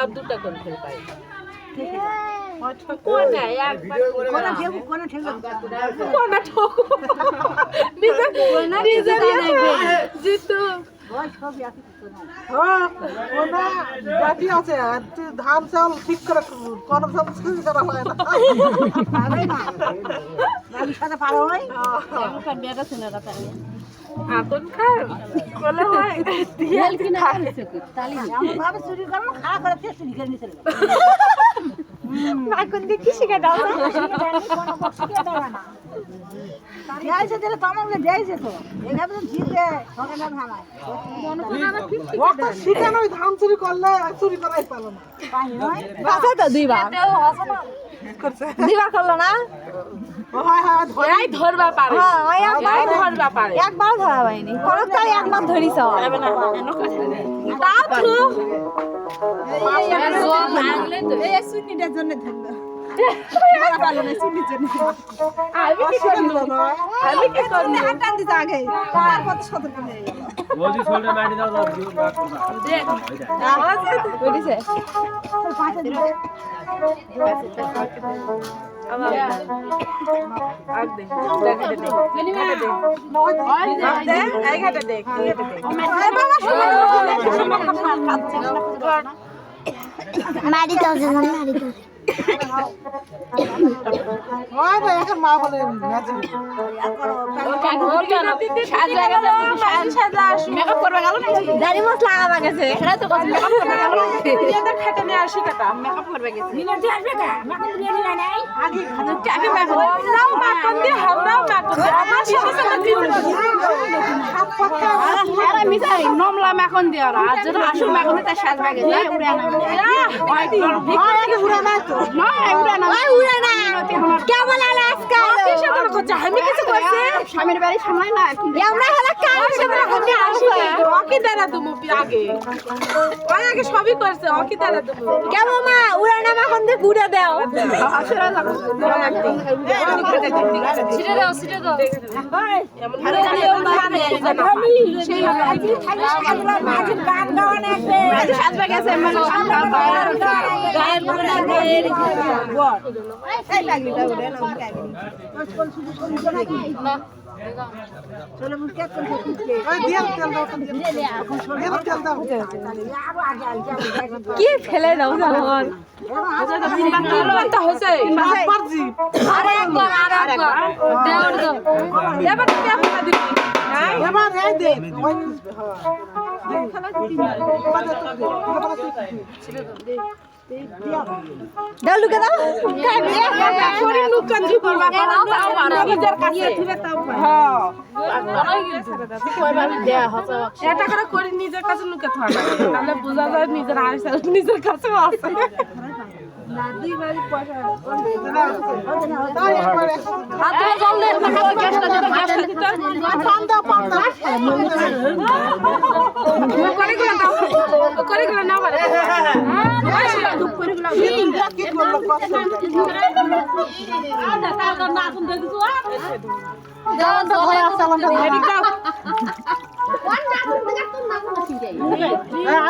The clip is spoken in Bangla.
দুটা করে ফেলবাই ধান চাল ঠিক করে কোন চুরি করা হয় না এখন খাও বলে হয় তেল কিনা চুরি করবো খারাপ করে চুরি করে নিতে এখন দিয়ে কি শিখে দাও শিখানো ধান চুরি করলে চুরি করাই পারলো না বাসা তো দুইবার করলো না ধরবা পারে একবার ধরা হয়নি খরচটাই একবার ধরিস সুন্নিটার জন্য ধরলো মা বলে দাড়ি মাছ লাগাবা গেছে নমলা মাখন দিয়ে আর যদি আসল মাখন তার সাজ বাগে যায় উড়ে না উড়ে নাই তো কেমন আমি কিছু করছি স্বামীর বাড়ি সামলাই না আমরা হলো কাল অকি দ্বারা তুমি আগে আগে সবই করছে অকি দ্বারা তুমি কেমন মা উড়ানা মাখন দিয়ে ঘুরে দাও ছিটে দাও সাজ বাগে আছে কি ফেলে দাও দাও লুকে দাও এটা করে করি নিজের কাছে লুকে থাকা তাহলে বোঝা যায় নিজের আইসা নিজের কাছে আছে করে না পারে আর